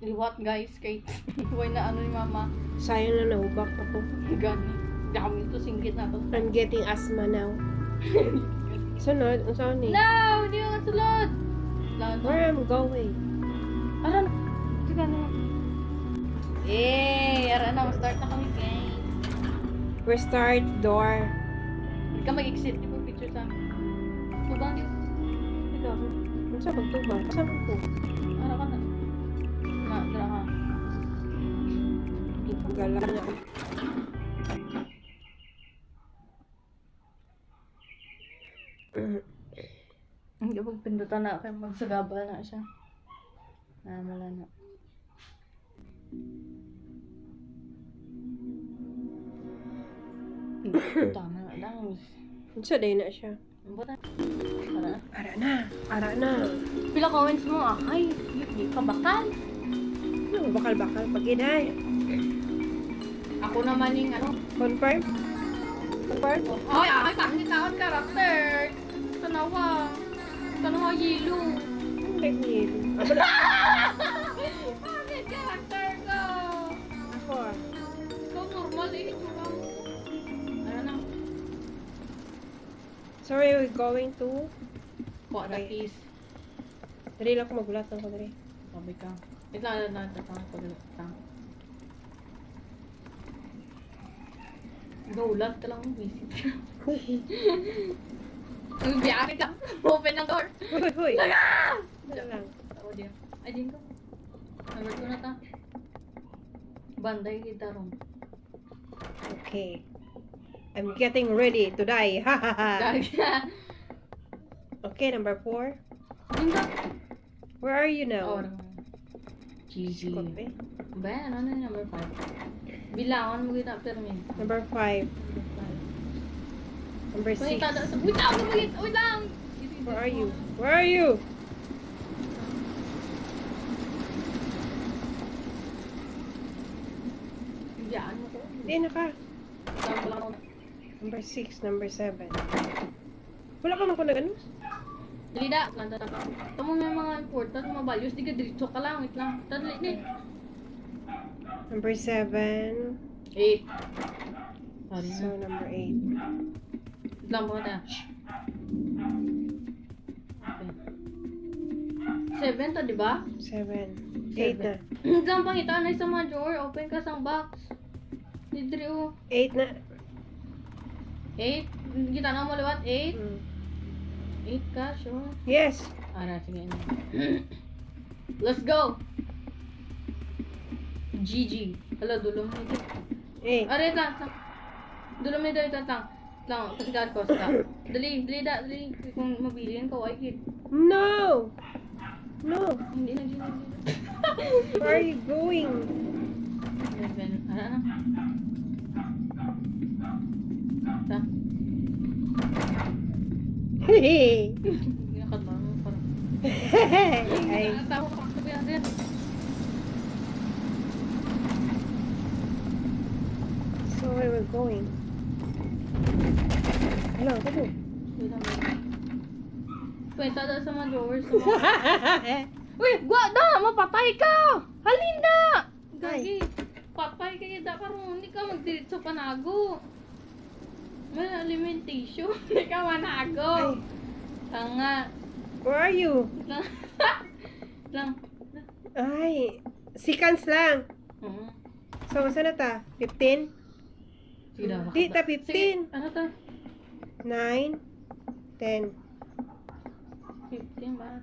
liwat guys kay why na ano ni mama. Sayang na naubak ako. Gani. Dami to singgit na to. I'm getting asthma now. Sunod, ang saan ni? No! Hindi ka sulod! Where am I going? Aran! Sige na. Eh! Aran na, start na kami guys. Restart door. Hindi ka mag-exit. Di ba picture sa amin? Tubang di. Ikaw. Ano sa pagtubang? Kasama ko. Ara ka na. Na, dara ka. Gala niya. Hindi pag pindutan na kaya magsagabal na siya. Wala na. Tama na lang. Sa day na siya. Ang buta. Para. Ara na. Ara na. Pila comments mo ah. Ay, hindi ka bakal. Ano, bakal-bakal. Pag-inay. Ako naman yung ano. Confirm? Confirm? Ay, pangit ako karakter. Tanawa. Tanawa yelo. Like me. Pangit karakter ko. Ako ah. Ikaw normal eh. Ito lang. Ano na? So where are we going to? Kuha na please. Dali lang ako magulat ng kadali. Sabi ka. Ito lang. Gaulat ka lang. Visit ka. Ang biyake ka. Open ang door. Hoy, hoy. Laga! Dali lang. Ako din. Ay, din ko. Number 2 na ta. Banday kita ron. Okay. I'm getting ready to die. Ha ha ha. Dahil ka. Okay, number 4. Din ka. Where are you now? Oh, GG. Kope. Ba, ano na yung number 5? Bilangan mo kita after me. Number 5. Number 6. Wait lang! Wait lang! Where are you? Where are you? Biyaan mo ko. Hindi na ka. Tama ko lang ako. Number 6, number 7. Wala ka man ko nag-ano? Dali da, planta ta. Tamo may mga important, mga values, di ka diretso ka lang, wait lang. Tadali ni. Number 7. 8. Sorry So, na. number 8. Wait lang mga ta. Okay. 7 ta, di ba? 7. 8 na. Wait lang pangita na sa mga drawer, open ka sa box. Didri o. 8 na. 8. Kita na mo liwat, 8. Mm. 8 ka, sure. Yes. Ara, sige na. Let's go! GG. Hala, dulong mo dito. 8. Are, lang. Dulong mo dito, lang. Lang, pasikat ko, sa. Dali. Kung mabilin ka, ay kid. No! No! Hindi na. Where are you going? 11. Ano? Sa? Hey! Ginakadma mo parang. Ay. Tawa ka, sabi natin. So, where we're going? Hello, hello. Wait lang. Kwenta daw sa mga drawers. Uy, da! Mapatay ka! Halinda! Gagi. Patay ka yun. Karoon, hindi ka magdiritso panago. May alimentation. Hindi ka manago. Ay. Tanga. Where are you? Lang. Ay, seconds lang. So, saan na ta? 15? Sige daw. Di ta, Sige, 15. ano ta? 9? 10? 15 ba?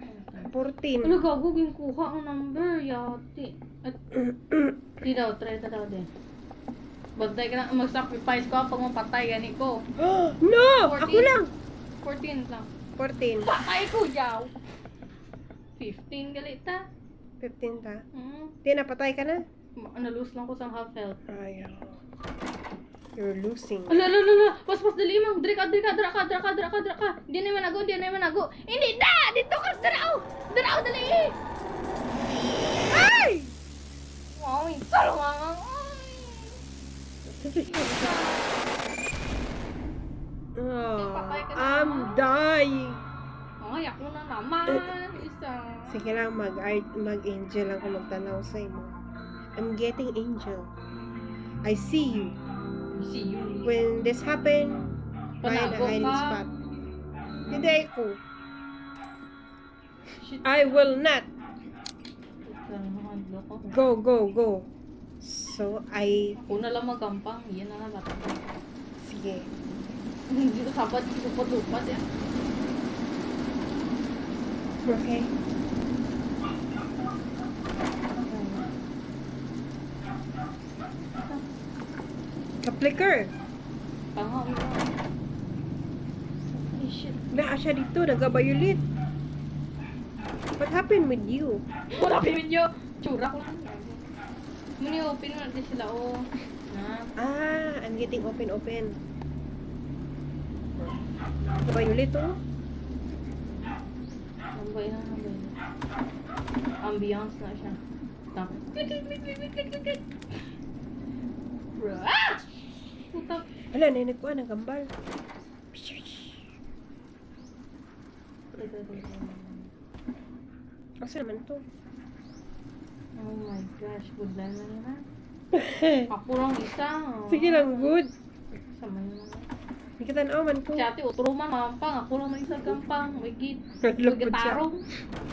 14? Ano gago, kuha ang number. Yati. At, di daw, try ta daw din. Bagday ka na, mag-sacrifice ko pag mapatay, gani ko. No! 14. Ako lang! 14 lang. 14. Patay ko, yaw! 15 galit ta. 15 ta. Hmm. Di, napatay ka na? Nalose lang ko sa half health. Ayaw. You're losing. Ala. Pas dali mang. Dra ka. Hindi na manago. Hindi da! Dito ka, Drao, dali! Ay! Wow, salungang. Oh, I'm dying. Ay, ako na naman. Isa. Sige lang, mag-angel ako magtanaw sa imo. I'm getting angel. I see you. See you. When this happen, find a Panago hiding ka. spot. Hindi ko. Shit. I will not. Handlo ko. Go, go, go. So, Una lang magampang. Yan na bata. sige. Hindi ko sabat. Lupad-lupad yan. Okay. Ka-flicker. Tanga. Ay, shit. Naa siya dito, nag-violet. What happened with you? Wala pimin nyo. Tsura ko lang. Muni open natin sila. Oh. Na. I'm getting open. Violet, oh. Nambay na. Ambiance na siya. Tap. Ah! Puta. Ala, nanagkuhan ng gambal. Asa naman to? Oh my gosh. Good lang na nila. Ako lang isa. Sige lang, good. Sama nyo naman. Hindi ka tanaw man ko. Si ate, utro man, mampang. Ako lang may isang gampang. Wigit. Hadlok po siya. Gitarong.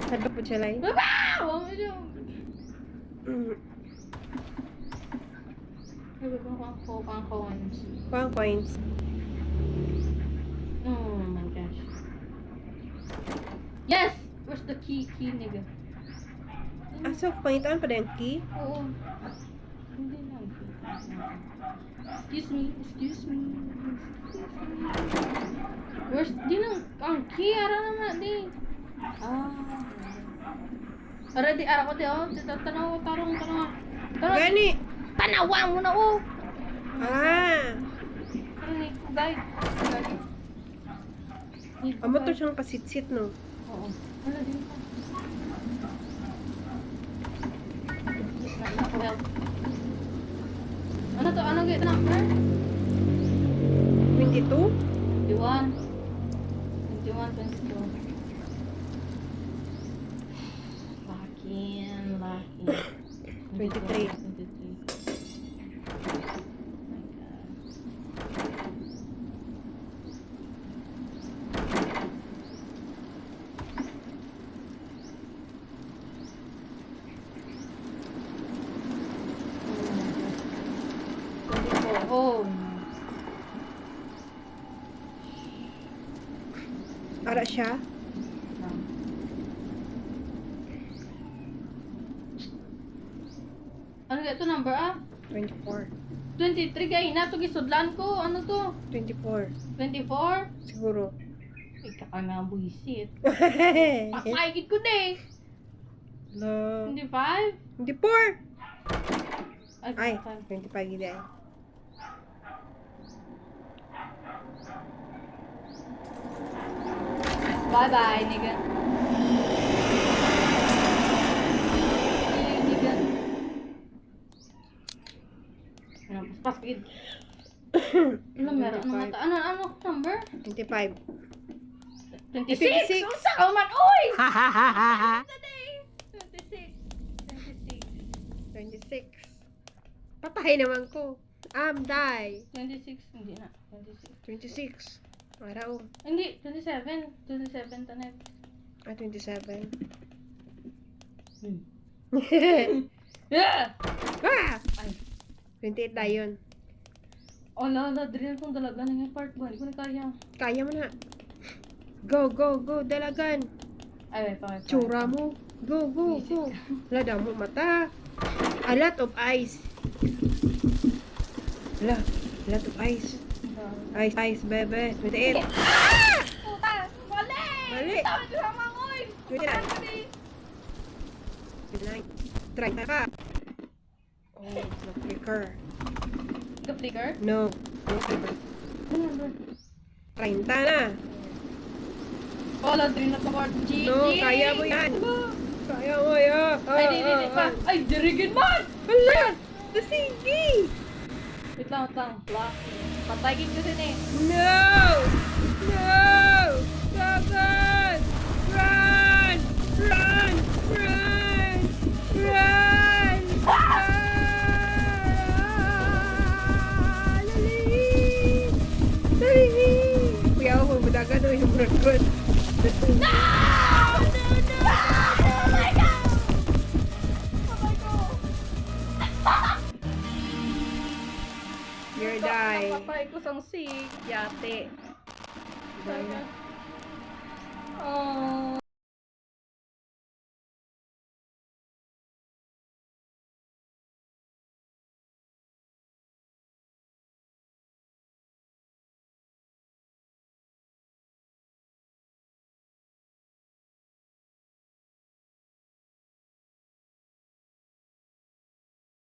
Hadlok po siya, Lai. Ah! Wala mo siya. Mm. Sabi ko ang coins. Pang coins. Oh my gosh. Yes! Where's the key? Key, nigga. So, pangitaan pa yung key? Oo. Hindi na. Excuse me. Where's, di na, ang key, ara naman, di. Ara di, ara ko di, oh. Tanaw, tarong. Gani! Tanawang mo na, oh. Ano ni, guys. Amo to siyang pasitsit, no? Oo. Wala din pa. Ano to? Ano gaya number? 22? 21. 22. Lucky. 23. 23. Oh. Ara siya? Ano gaya to number, 24. 23 kaya na to gisudlan ko. Ano to? 24. 24? Siguro. Ika ka nga buisit. Hello. Pakmaigid ko de. 25? 24! Ay, 25. 25 gila ay. Bye-bye, nigga. Nigga. Ano, paspas kid. Ano meron? Ano mata? Ano number? 25. 26! 26. Usa ka man, uy! Ha ha ha ha ha. 26. 26. Patay naman ko. Die. 26. Hindi na. 26. 26. Araw. Hindi, 27. 27 tanet. 27. Yeah! Ah! Ay. 28 na yun. Oh, drill kong dalaga na yung part 1. Hindi ko na kaya. Kaya mo na. Go, go, go. Dalagan. Ay, pa. Tsura mo. Go, go, go. Lada mo mata. A lot of eyes. A lot of eyes. Eyes, bebe. 28. Puta! Mali! Mali. Tawag ko sa mga oy! 29. Try na ka. Oh, no flicker. The flicker? No. No flicker. Ano ba? 30 na. Wala, drill na sa part. GG! No, kaya mo yan. Kaya mo yan. Ay, di pa. Ay, dirigin man! Hala! Nasigi! Wait lang. Block. Patagin ko din eh. No! No! Dagan! Run! But, No! Oh my God! Patay ko! you're die. Napatay ko sang si Yate. Die. Oh.